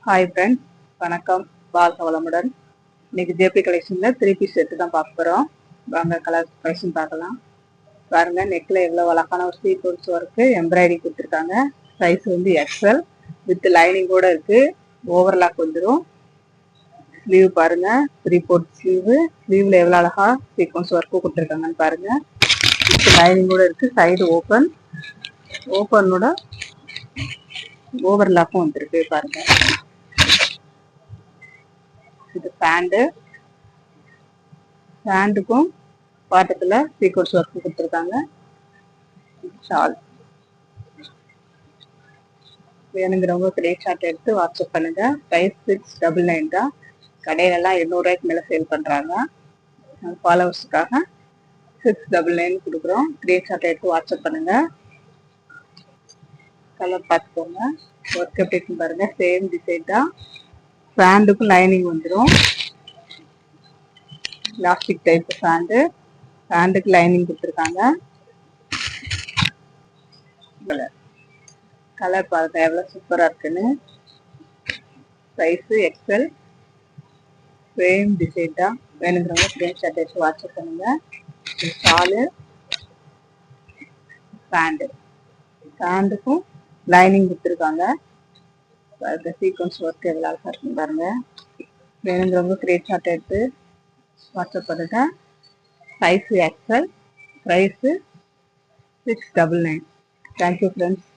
Hi friends, வணக்கம். வாழ்க வளமுடன். இன்னைக்கு ஜேபி கலெக்ஷன்ல 3 பீஸ் செட்டு தான் பார்க்க போறோம். வாங்க கலர் கலெக்ஷன் பார்க்கலாம். பாருங்க, நெக்ல எவ்வளவு அழகான ஒரு சீக்வன்ஸ் ஒர்க்கு எம்ப்ராய்டரி கொடுத்துருக்காங்க. சைஸ் வந்து எக்ஸல் வித் லைனிங் கூட இருக்கு. ஓவர்லாக் வந்துடும். ஸ்லீவ் பாருங்க, 3/4 ஸ்லீவ்ல எவ்வளவு அழகா சீக்வன்ஸ் ஒர்க்கு கொடுத்துருக்காங்கன்னு பாருங்க. வித் லைனிங் கூட இருக்கு. சைடு ஓப்பனோட ஓவர்லாக்கும் வந்துருக்கு பாருங்க. இது பேண்டுக்கும் பாட்டத்துல சீக்வன்ஸ் ஒர்க் கொடுத்துருக்காங்க. ஷால் வேணுங்கிறவங்க ஸ்கிரீன்ஷாட் எடுத்து வாட்ஸ்அப் பண்ணுங்க. பிரைஸ் 699 தான். கடையிலலாம் 800 மேல சேல் பண்றாங்க. ஃபாலோவர்ஸுக்காக 699 கொடுக்குறோம். ஸ்கிரீன்ஷாட் எடுத்து வாட்ஸ்அப் பண்ணுங்க. கலர் பார்த்துக்கோங்க. ஒர்க் எப்படி இருக்குன்னு பாருங்க. சேம் டிசைன் தான். பேண்டுக்கும் லைனிங் வந்துடும். எலாஸ்டிக் டைப் பேண்டுக்கு லைனிங் கொடுத்துருக்காங்க. கலர் பாருங்க எவ்வளவு சூப்பரா இருக்குன்னு. Size XL. சேம் டிசைன் தான். வேணுங்கிறவங்க ஸ்கிரீன்ஷாட் எடுத்து வாட்ஸ்அப் பண்ணுங்க. ஷாலு பேண்டுக்கும் லைனிங் கொடுத்துருக்காங்க. சீக்வன்ஸ் ஒர்க் எவ்வளவு அழகா இருக்குன்னு பாருங்க. வேணுங்கிறவங்க ஸ்கிரீன்ஷாட் எடுத்து வாட்ஸ்அப் பண்ணுங்க. Size XL. Price 699. Thank you friends.